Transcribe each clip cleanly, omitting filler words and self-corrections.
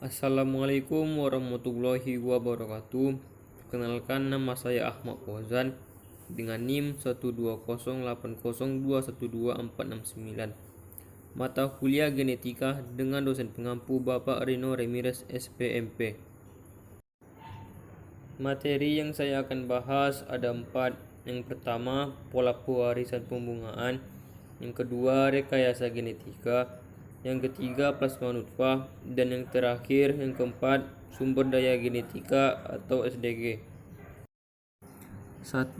Assalamualaikum warahmatullahi wabarakatuh. Perkenalkan, nama saya Ahmad Fauzan dengan NIM 12080212469. Mata kuliah genetika dengan dosen pengampu Bapak Rino Ramirez SPMP. Materi yang saya akan bahas ada 4. Yang pertama, pola pewarisan pembungaan. Yang kedua, rekayasa genetika. Yang ketiga, plasma nutfah. Dan yang terakhir, yang keempat, sumber daya genetika atau SDG. 1.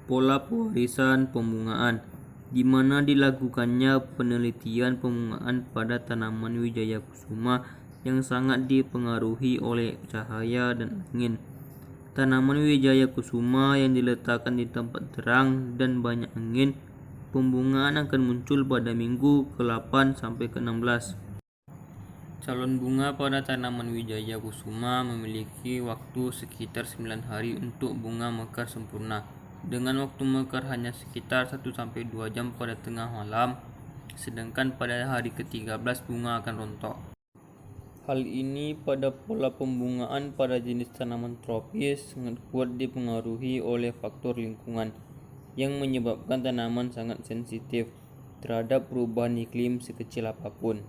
Pola pewarisan pembungaan, di mana dilakukannya penelitian pembungaan pada tanaman Wijaya Kusuma yang sangat dipengaruhi oleh cahaya dan angin. Tanaman Wijaya Kusuma yang diletakkan di tempat terang dan banyak angin, pembungaan akan muncul pada minggu ke-8 sampai ke-16. Calon bunga pada tanaman Wijaya Kusuma memiliki waktu sekitar 9 hari untuk bunga mekar sempurna, dengan waktu mekar hanya sekitar 1-2 jam pada tengah malam, sedangkan pada hari ke-13 bunga akan rontok. Hal ini pada pola pembungaan pada jenis tanaman tropis sangat kuat dipengaruhi oleh faktor lingkungan yang menyebabkan tanaman sangat sensitif terhadap perubahan iklim sekecil apapun,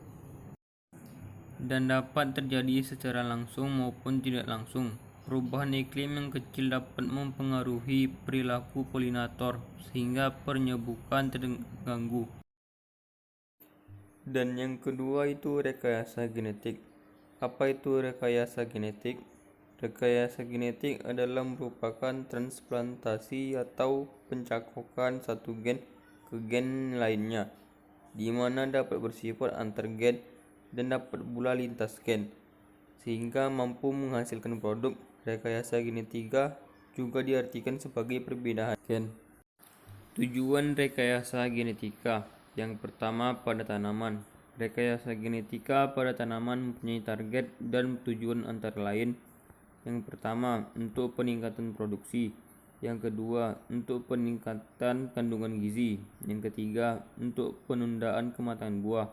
dan dapat terjadi secara langsung maupun tidak langsung. Perubahan iklim yang kecil dapat mempengaruhi perilaku polinator sehingga penyebukan terganggu. Dan yang kedua itu rekayasa genetik. Apa itu rekayasa genetik? Rekayasa genetik adalah merupakan transplantasi atau pencakokan satu gen ke gen lainnya, di mana dapat bersifat antar gen dan dapat pula lintas gen, sehingga mampu menghasilkan produk. Rekayasa genetika juga diartikan sebagai perbedaan gen. Tujuan rekayasa genetika. Yang pertama, pada tanaman. Rekayasa genetika pada tanaman mempunyai target dan tujuan antara lain. Yang pertama, untuk peningkatan produksi. Yang kedua, untuk peningkatan kandungan gizi. Yang ketiga, untuk penundaan kematangan buah.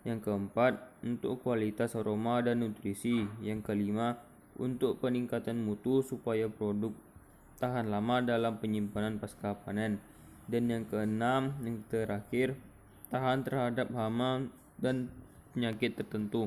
Yang keempat, untuk kualitas aroma dan nutrisi. Yang kelima, untuk peningkatan mutu supaya produk tahan lama dalam penyimpanan pasca panen. Dan yang keenam, yang terakhir, tahan terhadap hama dan penyakit tertentu.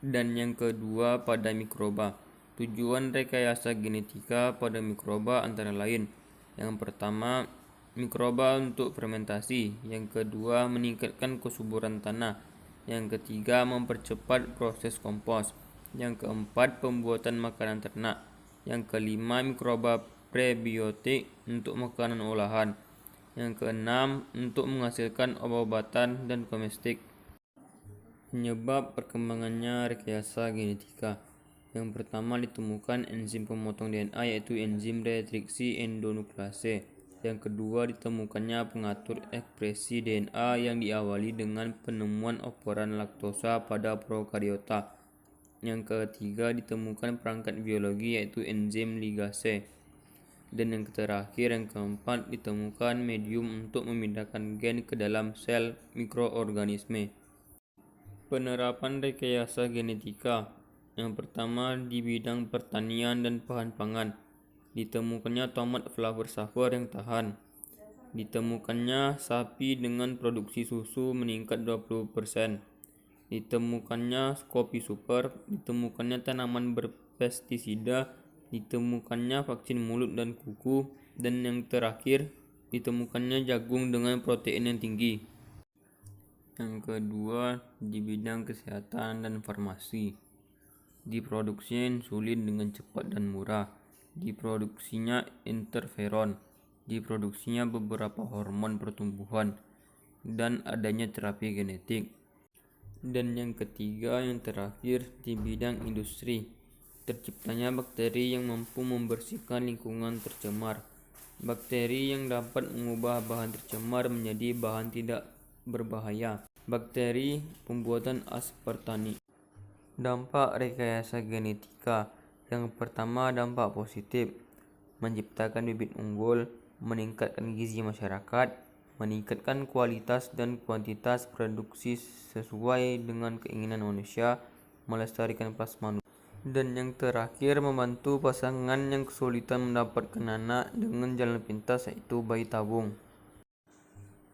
Dan yang kedua, pada mikroba. Tujuan rekayasa genetika pada mikroba antara lain: yang pertama, mikroba untuk fermentasi. Yang kedua, meningkatkan kesuburan tanah. Yang ketiga, mempercepat proses kompos. Yang keempat, pembuatan makanan ternak. Yang kelima, mikroba prebiotik untuk makanan olahan. Yang keenam, untuk menghasilkan obat-obatan dan komestik. Penyebab perkembangannya rekayasa genetika. Yang pertama, ditemukan enzim pemotong DNA yaitu enzim retriksi endonuklease. Yang kedua, ditemukannya pengatur ekspresi DNA yang diawali dengan penemuan operan laktosa pada prokariota. Yang ketiga, ditemukan perangkat biologi yaitu enzim ligase. Dan yang terakhir, yang keempat, ditemukan medium untuk memindahkan gen ke dalam sel mikroorganisme. Penerapan rekayasa genetika. Yang pertama, di bidang pertanian dan bahan pangan. Ditemukannya tomat flower saver yang tahan. Ditemukannya sapi dengan produksi susu meningkat 20%. Ditemukannya kopi super. Ditemukannya tanaman berpestisida. Ditemukannya vaksin mulut dan kuku. Dan yang terakhir, ditemukannya jagung dengan protein yang tinggi. Yang kedua, di bidang kesehatan dan farmasi. Diproduksinya insulin dengan cepat dan murah. Diproduksinya interferon. Diproduksinya beberapa hormon pertumbuhan. Dan adanya terapi genetik. Dan yang ketiga, yang terakhir, di bidang industri. Terciptanya bakteri yang mampu membersihkan lingkungan tercemar. Bakteri yang dapat mengubah bahan tercemar menjadi bahan tidak berbahaya. Bakteri pembuatan aspartame. Dampak rekayasa genetika. Yang pertama, dampak positif: menciptakan bibit unggul, meningkatkan gizi masyarakat, meningkatkan kualitas dan kuantitas produksi sesuai dengan keinginan manusia, melestarikan plasma. Dan yang terakhir, membantu pasangan yang kesulitan mendapatkan anak dengan jalan pintas, yaitu bayi tabung.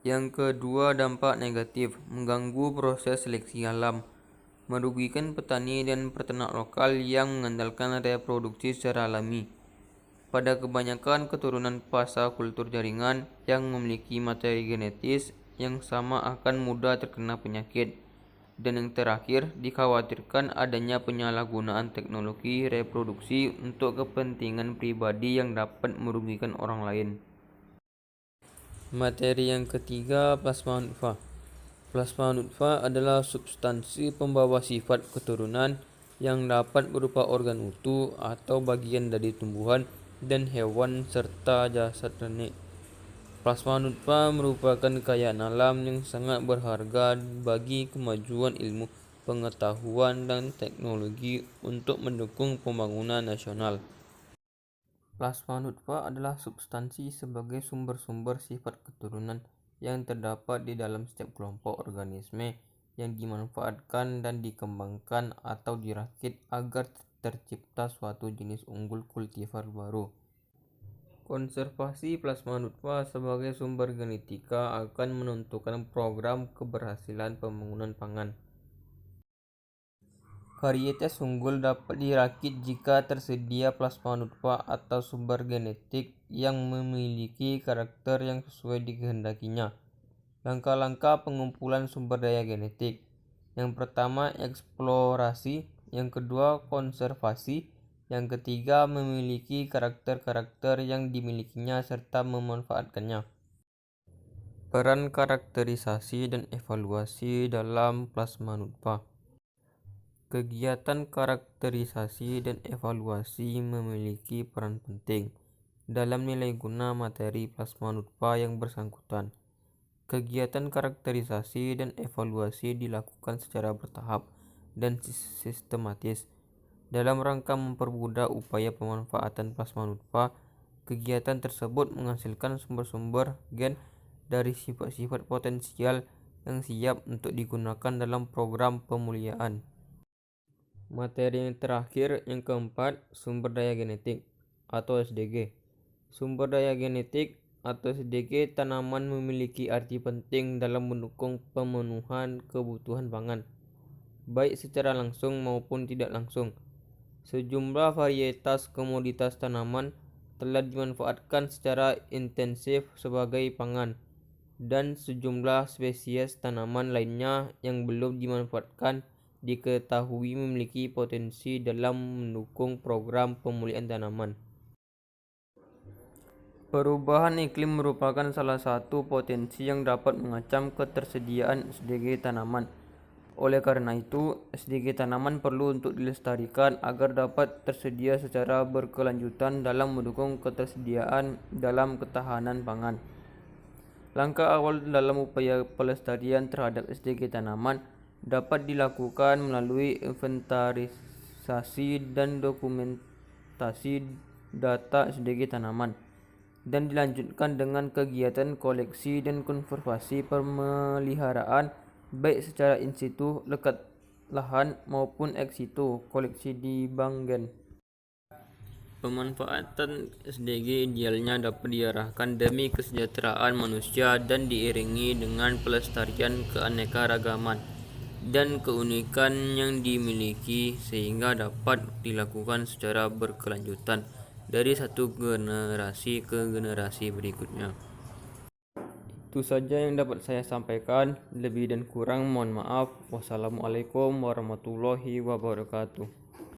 Yang kedua, dampak negatif, mengganggu proses seleksi alam, merugikan petani dan peternak lokal yang mengandalkan reproduksi secara alami. Pada kebanyakan keturunan pasa kultur jaringan yang memiliki materi genetis yang sama akan mudah terkena penyakit. Dan yang terakhir, dikhawatirkan adanya penyalahgunaan teknologi reproduksi untuk kepentingan pribadi yang dapat merugikan orang lain. Materi yang ketiga, plasma nutfah. Plasma nutfah adalah substansi pembawa sifat keturunan yang dapat berupa organ utuh atau bagian dari tumbuhan dan hewan serta jasad nenek. Plasma nutfah merupakan kekayaan alam yang sangat berharga bagi kemajuan ilmu pengetahuan dan teknologi untuk mendukung pembangunan nasional. Plasma nutfah adalah substansi sebagai sumber-sumber sifat keturunan yang terdapat di dalam setiap kelompok organisme yang dimanfaatkan dan dikembangkan atau dirakit agar tercipta suatu jenis unggul kultivar baru. Konservasi plasma nutfah sebagai sumber genetika akan menentukan program keberhasilan pembangunan pangan. Varietas unggul dapat dirakit jika tersedia plasma nutfah atau sumber genetik yang memiliki karakter yang sesuai dikehendakinya. Langkah-langkah pengumpulan sumber daya genetik. Yang pertama, eksplorasi. Yang kedua, konservasi. Yang ketiga, memiliki karakter-karakter yang dimilikinya serta memanfaatkannya. Peran karakterisasi dan evaluasi dalam plasma nutfah. Kegiatan karakterisasi dan evaluasi memiliki peran penting dalam nilai guna materi plasma nutfah yang bersangkutan. Kegiatan karakterisasi dan evaluasi dilakukan secara bertahap dan sistematis. Dalam rangka mempermudah upaya pemanfaatan plasma nutfah, kegiatan tersebut menghasilkan sumber-sumber gen dari sifat-sifat potensial yang siap untuk digunakan dalam program pemuliaan. Materi yang terakhir, yang keempat, sumber daya genetik atau SDG. Sumber daya genetik atau SDG tanaman memiliki arti penting dalam mendukung pemenuhan kebutuhan pangan, baik secara langsung maupun tidak langsung. Sejumlah varietas komoditas tanaman telah dimanfaatkan secara intensif sebagai pangan, dan sejumlah spesies tanaman lainnya yang belum dimanfaatkan diketahui memiliki potensi dalam mendukung program pemulihan tanaman. Perubahan iklim merupakan salah satu potensi yang dapat mengancam ketersediaan SDG tanaman. Oleh karena itu, SDG tanaman perlu untuk dilestarikan agar dapat tersedia secara berkelanjutan dalam mendukung ketersediaan dalam ketahanan pangan. Langkah awal dalam upaya pelestarian terhadap SDG tanaman dapat dilakukan melalui inventarisasi dan dokumentasi data SDG tanaman, dan dilanjutkan dengan kegiatan koleksi dan konservasi pemeliharaan baik secara in situ dekat lahan maupun ex situ koleksi di bank gen. Pemanfaatan SDG idealnya dapat diarahkan demi kesejahteraan manusia dan diiringi dengan pelestarian keanekaragaman dan keunikan yang dimiliki sehingga dapat dilakukan secara berkelanjutan dari satu generasi ke generasi berikutnya. Itu saja yang dapat saya sampaikan. Lebih dan kurang mohon maaf. Wassalamualaikum warahmatullahi wabarakatuh.